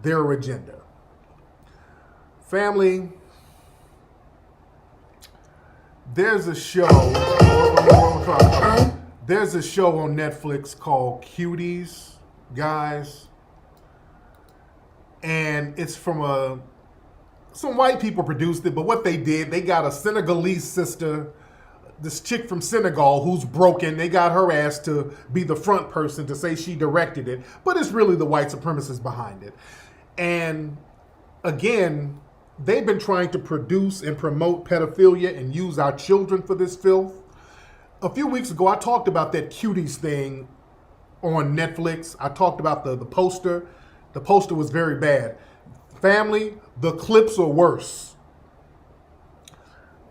their agenda. Family, there's a show. There's a show on Netflix called Cuties, guys, and it's from some white people produced it. But what they did, they got a Senegalese sister, this chick from Senegal who's broken. They got her ass to be the front person to say she directed it, but it's really the white supremacists behind it. And again, they've been trying to produce and promote pedophilia and use our children for this filth. A few weeks ago, I talked about that Cuties thing on Netflix. I talked about the poster. The poster was very bad. Family, the clips are worse.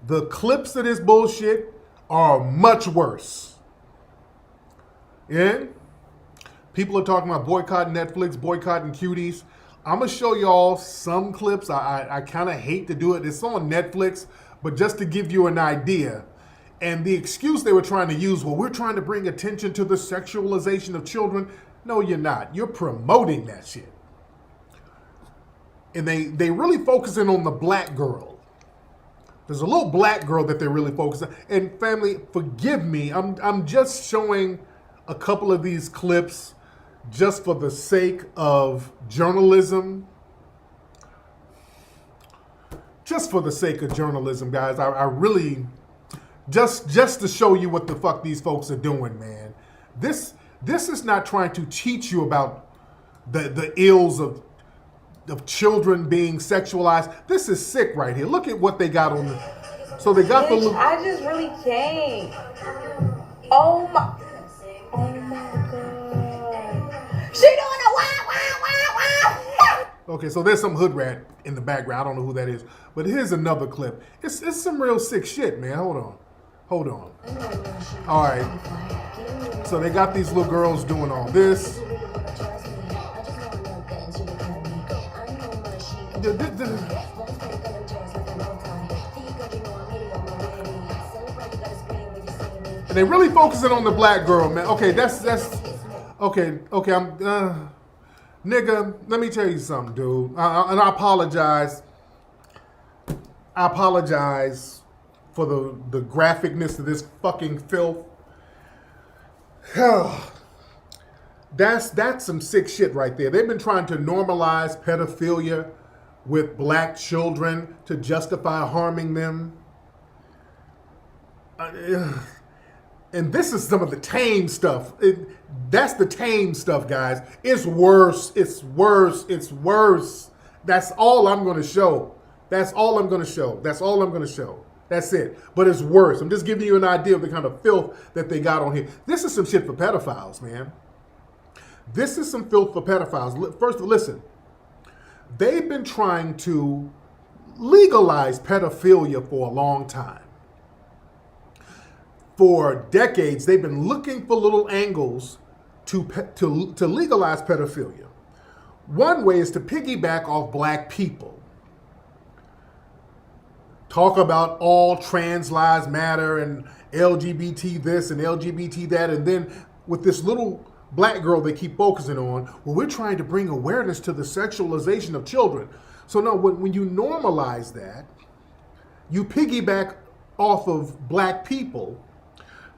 The clips of this bullshit are much worse. Yeah? People are talking about boycotting Netflix, boycotting Cuties. I'm going to show y'all some clips. I kind of hate to do it. It's on Netflix, but just to give you an idea. And the excuse they were trying to use, well, we're trying to bring attention to the sexualization of children. No, you're not. You're promoting that shit. And they really focusing on the black girl. There's a little black girl that they're really focusing on. And family, forgive me. I'm just showing a couple of these clips just for the sake of journalism. Just for the sake of journalism, guys. I really, just to show you what the fuck these folks are doing, man. This is not trying to teach you about the ills of children being sexualized. This is sick right here. Look at what they got on the. So they got Bitch, I just really can't. Oh my god. She doing a wow. Okay, so there's some hood rat in the background. I don't know who that is, but here's another clip. It's some real sick shit, man. Hold on. All right. So they got these little girls doing all this. And they really focusing on the black girl, man. Okay, that's okay. I'm nigga. Let me tell you something, dude. And I apologize. I apologize for the graphicness of this fucking filth. That's some sick shit right there. They've been trying to normalize pedophilia with black children to justify harming them. And this is some of the tame stuff. That's the tame stuff, guys. It's worse. It's worse. It's worse. That's all I'm going to show. That's all I'm going to show. That's all I'm going to show. That's it. But it's worse. I'm just giving you an idea of the kind of filth that they got on here. This is some shit for pedophiles, man. This is some filth for pedophiles. First, listen. They've been trying to legalize pedophilia for a long time. For decades, they've been looking for little angles to legalize pedophilia. One way is to piggyback off black people. Talk about all trans lives matter and LGBT this and LGBT that, and then with this little black girl they keep focusing on, well, we're trying to bring awareness to the sexualization of children. So no, when you normalize that, you piggyback off of black people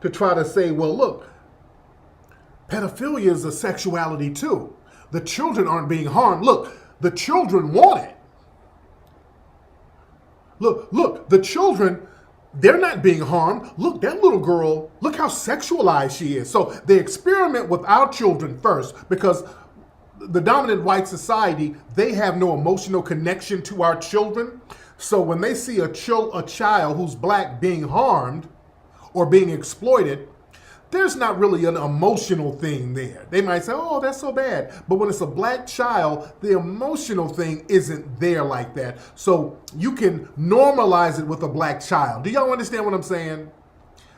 to try to say, well, look, pedophilia is a sexuality too. The children aren't being harmed. Look, the children want it. Look, the children, they're not being harmed. Look, that little girl, look how sexualized she is. So they experiment with our children first because the dominant white society, they have no emotional connection to our children. So when they see a child who's black being harmed or being exploited, there's not really an emotional thing there. They might say, oh, that's so bad. But when it's a black child, the emotional thing isn't there like that. So you can normalize it with a black child. Do y'all understand what I'm saying?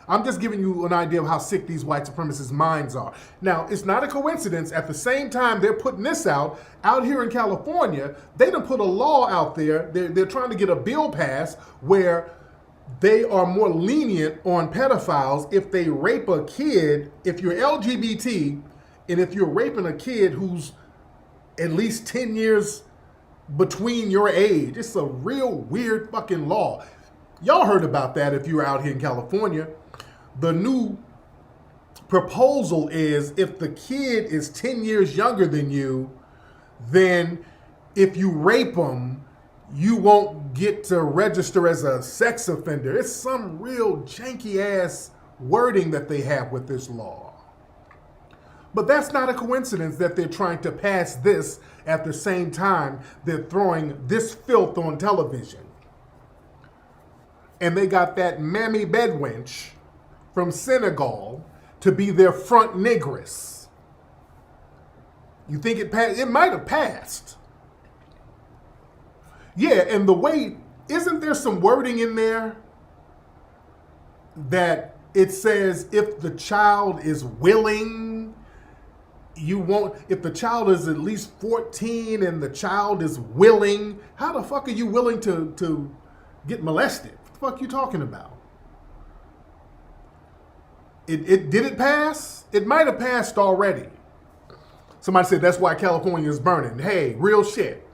I'm just giving you an idea of how sick these white supremacist minds are. Now, it's not a coincidence. At the same time they're putting this out here in California, they done put a law out there. They're trying to get a bill passed where they are more lenient on pedophiles if they rape a kid. If you're LGBT and if you're raping a kid who's at least 10 years between your age. It's a real weird fucking law. Y'all heard about that if you were out here in California. The new proposal is if the kid is 10 years younger than you, then if you rape them, you won't get to register as a sex offender. It's some real janky ass wording that they have with this law. But that's not a coincidence that they're trying to pass this at the same time they're throwing this filth on television. And they got that mammy bedwench from Senegal to be their front negress. You think it passed? It might have passed. Yeah, and the way, isn't there some wording in there that it says if the child is willing, you won't, if the child is at least 14 and the child is willing, how the fuck are you willing to get molested? What the fuck are you talking about? Did it pass? It might have passed already. Somebody said that's why California is burning. Hey, real shit.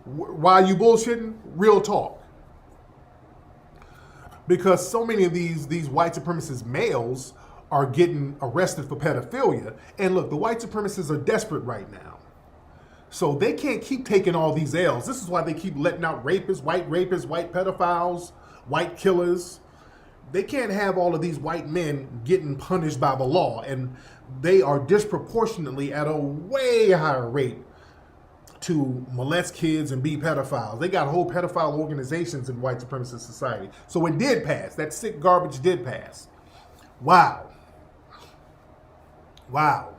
Why are you bullshitting? Real talk. Because so many of these white supremacist males are getting arrested for pedophilia. And look, the white supremacists are desperate right now. So they can't keep taking all these L's. This is why they keep letting out white pedophiles, white killers. They can't have all of these white men getting punished by the law. And they are disproportionately at a way higher rate to molest kids and be pedophiles. They got whole pedophile organizations in white supremacist society. So it did pass. That sick garbage did pass. Wow. Wow.